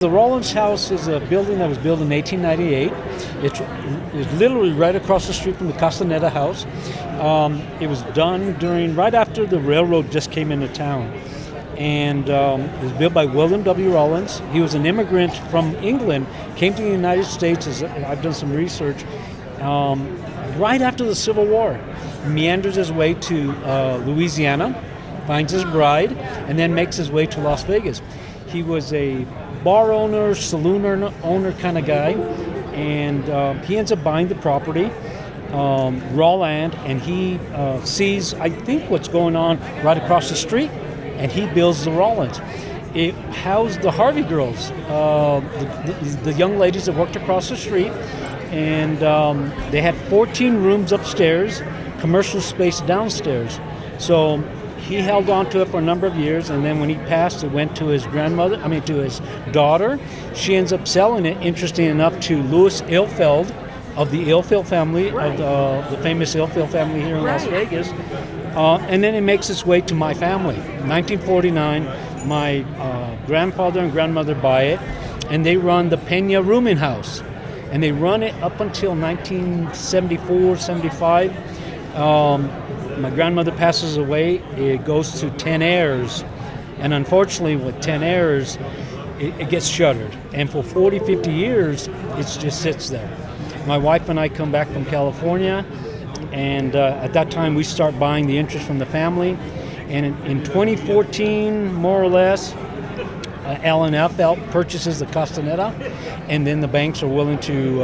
The Rollins House is a building that was built in 1898. It's literally right across the street from the Castaneda House. It was done right after the railroad just came into town. And it was built by William W. Rollins. He was an immigrant from England, came to the United States, as I've done some research, right after the Civil War. Meanders his way to Louisiana, finds his bride, and then makes his way to Las Vegas. He was a bar owner, saloon owner kind of guy, and he ends up buying the property, raw land, and he sees, I think, what's going on right across the street, and he builds the Rollins. It housed the Harvey girls, the young ladies that worked across the street, and they had 14 rooms upstairs, commercial space downstairs. So he held on to it for a number of years, and then when he passed, it went to his to his daughter. She ends up selling it, interesting enough, to Louis Ilfeld of the Ilfeld family, right, of the famous Ilfeld family here in Las Vegas. And then it makes its way to my family. 1949, my grandfather and grandmother buy it, and they run the Peña Rooming House. And they run it up until 1974, 75. My grandmother passes away. It goes to 10 heirs. And unfortunately, with 10 heirs, it gets shuttered. And for 40, 50 years, it just sits there. My wife and I come back from California, and at that time, we start buying the interest from the family. And in 2014, more or less, L&F purchases the Castaneda, and then the banks are willing to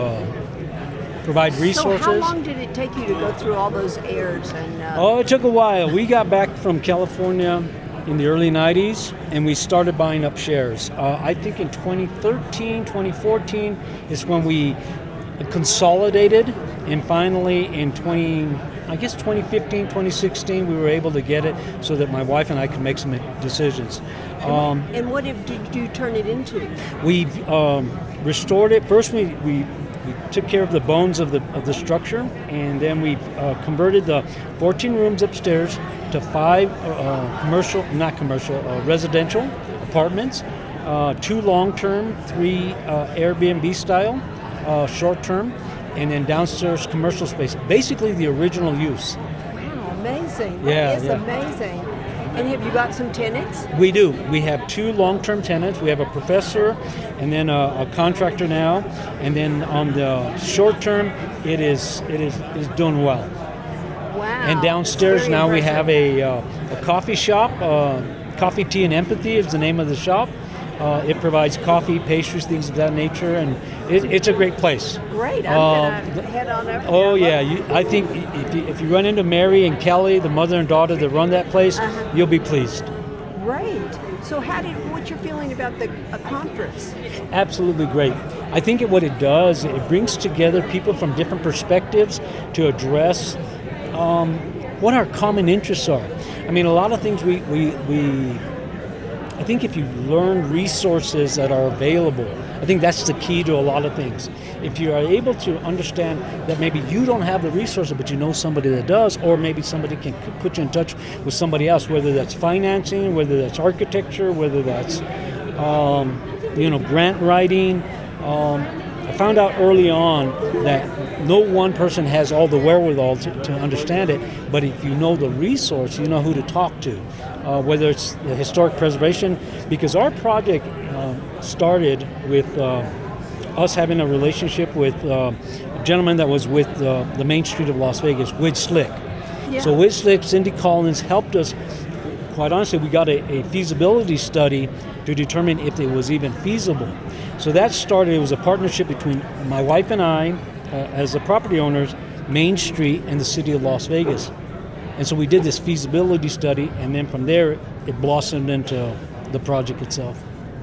provide resources. So how long did it take you to go through all those heirs? Oh, it took a while. We got back from California in the early 90s, and we started buying up shares. I think in 2013, 2014 is when we consolidated, and finally in 2015, 2016, we were able to get it so that my wife and I could make some decisions. And what did you turn it into? We restored it. First, we took care of the bones of the structure, and then we converted the 14 rooms upstairs to 5 residential apartments, 2 long-term, 3 Airbnb style, short-term, and then downstairs commercial space. Basically, the original use. Wow, amazing! Yeah, that is amazing. And have you got some tenants? We do. We have 2 long-term tenants. We have a professor and then a contractor now. And then on the short-term, it is doing well. Wow. And downstairs Very now impressive. we have a coffee shop. Coffee, Tea, and Empathy is the name of the shop. It provides coffee, pastries, things of that nature, and it's a great place. Great. I'm going to head on over. Oh yeah, I think if you run into Mary and Kelly, the mother and daughter that run that place, you'll be pleased. Great. So what's your feeling about a conference? Absolutely great. I think what it does, it brings together people from different perspectives to address what our common interests are. I mean, a lot of things I think if you learn resources that are available, I think that's the key to a lot of things. If you are able to understand that maybe you don't have the resources, but you know somebody that does, or maybe somebody can put you in touch with somebody else, whether that's financing, whether that's architecture, whether that's grant writing. I found out early on that no one person has all the wherewithal to understand it, but if you know the resource, you know who to talk to, whether it's the historic preservation, because our project started with us having a relationship with a gentleman that was with the Main Street of Las Vegas, Widge Slick. Yeah. So Widge Slick, Cindy Collins helped us. Quite honestly, we got a feasibility study to determine if it was even feasible. So that started, it was a partnership between my wife and I, as the property owners, Main Street, and the city of Las Vegas. And so we did this feasibility study, and then from there, it blossomed into the project itself.